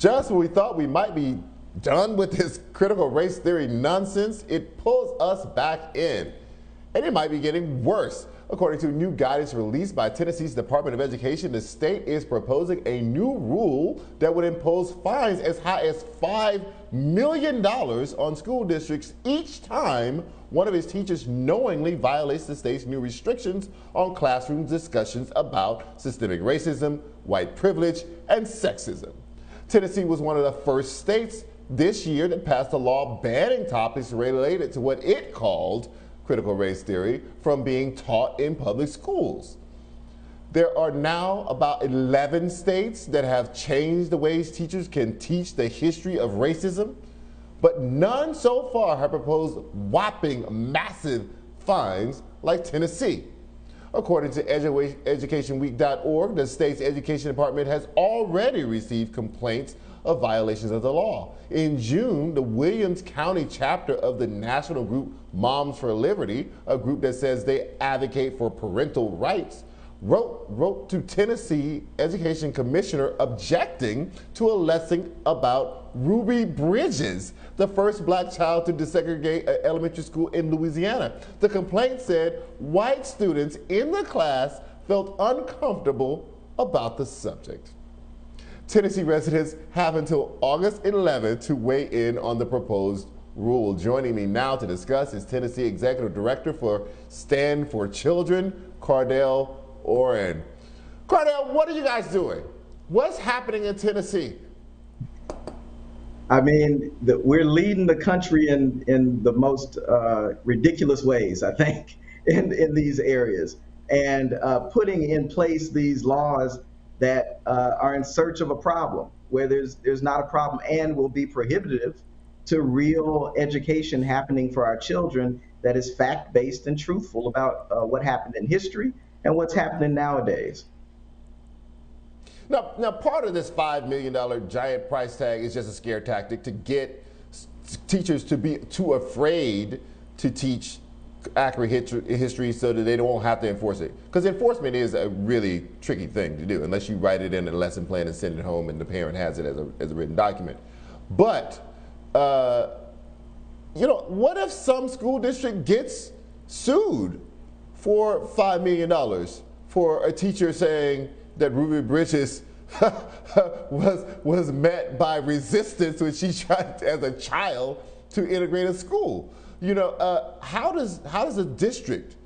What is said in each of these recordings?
Just when we thought we might be done with this critical race theory nonsense, it pulls us back in. And it might be getting worse. According to new guidance released by Tennessee's Department of Education, the state is proposing a new rule that would impose fines as high as $5 million on school districts each time one of its teachers knowingly violates the state's new restrictions on classroom discussions about systemic racism, white privilege, and sexism. Tennessee was one of the first states this year that passed a law banning topics related to what it called critical race theory from being taught in public schools. There are now about 11 states that have changed the ways teachers can teach the history of racism, but none so far have proposed whopping massive fines like Tennessee. According to educationweek.org, the state's education department has already received complaints of violations of the law. In June, the Williams County chapter of the national group Moms for Liberty, a group that says they advocate for parental rights, wrote to Tennessee Education Commissioner objecting to a lesson about Ruby Bridges, the first black child to desegregate an elementary school in Louisiana. The complaint said white students in the class felt uncomfortable about the subject. Tennessee residents have until August 11th to weigh in on the proposed rule. Joining me now to discuss is Tennessee Executive Director for Stand for Children, Cardell Orrin. Cardell, what are you guys doing? What's happening in Tennessee? I mean, we're leading the country in the most ridiculous ways, I think, in these areas. And putting in place these laws that are in search of a problem, where there's not a problem and will be prohibitive to real education happening for our children that is fact-based and truthful about what happened in history and what's happening nowadays. Now, part of this $5 million giant price tag is just a scare tactic to get teachers to be too afraid to teach accurate history so that they don't have to enforce it. Because enforcement is a really tricky thing to do unless you write it in a lesson plan and send it home and the parent has it as a written document. But, what if some school district gets sued for $5 million for a teacher saying that Ruby Bridges was met by resistance when she tried as a child to integrate a school? How does a district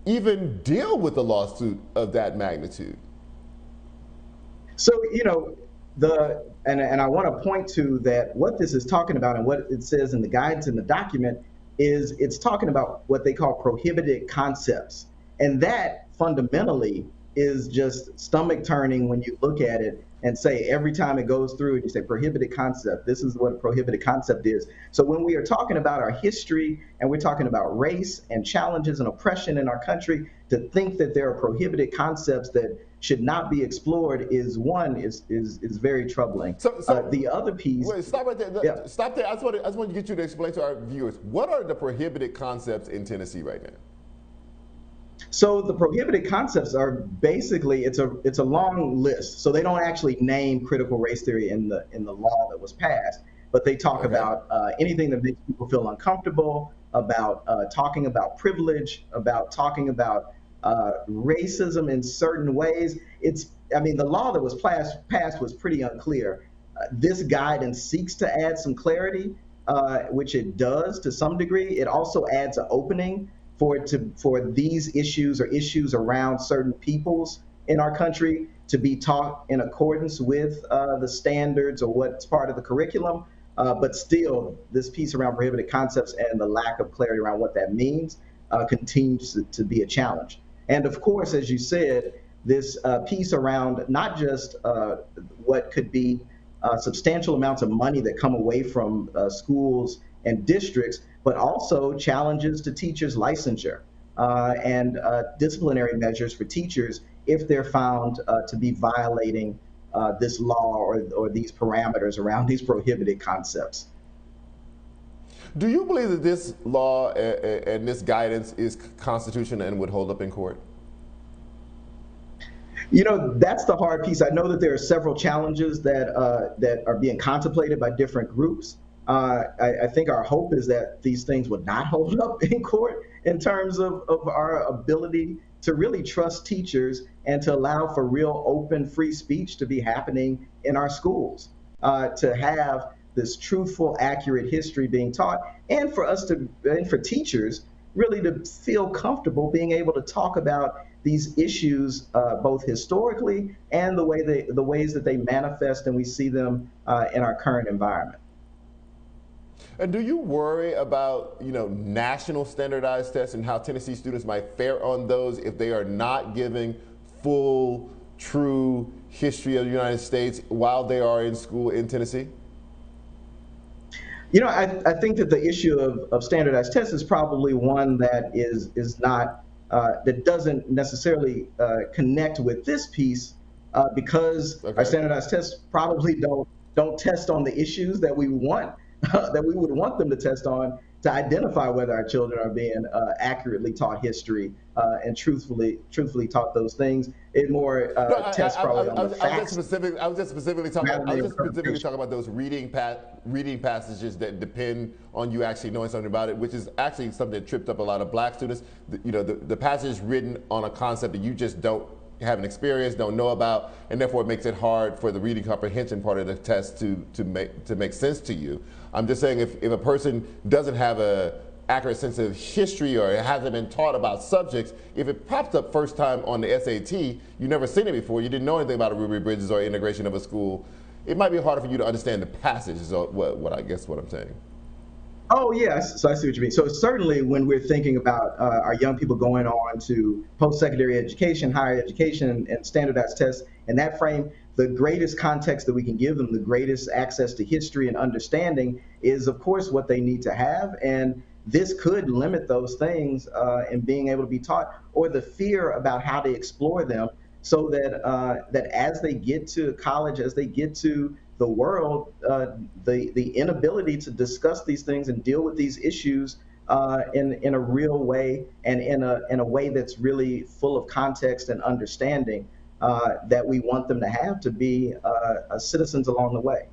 even deal with a lawsuit of that magnitude? So, and I want to point to that what this is talking about and what it says in the guidance in the document is it's talking about what they call prohibited concepts. And that fundamentally is just stomach turning when you look at it and say every time it goes through and you say prohibited concept, this is what a prohibited concept is. So when we are talking about our history and we're talking about race and challenges and oppression in our country, to think that there are prohibited concepts that should not be explored is very troubling. So the other piece. Wait, stop right there. Yeah. Stop there. I just want to get you to explain to our viewers, what are the prohibited concepts in Tennessee right now? So the prohibited concepts are basically it's a long list. So they don't actually name critical race theory in the law that was passed, but they talk about anything that makes people feel uncomfortable, about talking about privilege, about talking about racism in certain ways. The law that was passed was pretty unclear. This guidance seeks to add some clarity, which it does to some degree. It also adds an opening for these issues or issues around certain peoples in our country to be taught in accordance with the standards or what's part of the curriculum. But still, this piece around prohibited concepts and the lack of clarity around what that means continues to be a challenge. And of course, as you said, this piece around not just what could be substantial amounts of money that come away from schools and districts, but also challenges to teachers' licensure and disciplinary measures for teachers if they're found to be violating this law or these parameters around these prohibited concepts. Do you believe that this law and this guidance is constitutional and would hold up in court? You know, that's the hard piece. I know that there are several challenges that are being contemplated by different groups. I think our hope is that these things would not hold up in court in terms of our ability to really trust teachers and to allow for real open, free speech to be happening in our schools, to have this truthful, accurate history being taught, and for teachers really to feel comfortable being able to talk about these issues both historically and the ways that they manifest and we see them in our current environment. And do you worry about, national standardized tests and how Tennessee students might fare on those if they are not giving full, true history of the United States while they are in school in Tennessee? You know, I think that the issue of standardized tests is probably one that is not that doesn't necessarily connect with this piece because our Okay. standardized tests probably don't test on the issues that we want that we would want them to test on to identify whether our children are being accurately taught history and truthfully taught those things. It more tests probably on the facts. I was just specifically talking. rather I was than just specifically interpretation. talking about those reading passages that depend on you actually knowing something about it, which is actually something that tripped up a lot of black students. The passage is written on a concept that you just don't haven't experienced, don't know about, and therefore it makes it hard for the reading comprehension part of the test to make sense to you. I'm just saying if a person doesn't have a accurate sense of history or hasn't been taught about subjects, if it pops up first time on the SAT, you've never seen it before, you didn't know anything about Ruby Bridges or integration of a school, it might be harder for you to understand the passage is what I guess what I'm saying. Oh, yes. So I see what you mean. So certainly when we're thinking about our young people going on to post-secondary education, higher education, and standardized tests, in that frame, the greatest context that we can give them, the greatest access to history and understanding is, of course, what they need to have. And this could limit those things in being able to be taught, or the fear about how to explore them, so that as they get to college, as they get to the world, the inability to discuss these things and deal with these issues in a real way and in a way that's really full of context and understanding that we want them to have to be citizens along the way.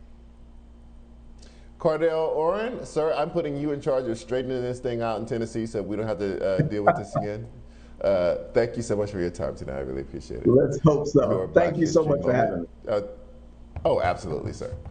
Cardell Orrin, sir, I'm putting you in charge of straightening this thing out in Tennessee so we don't have to deal with this again. Thank you so much for your time tonight. I really appreciate it. Let's hope so. Your Thank Black you so History much for having Moment. me. Oh, absolutely, sir.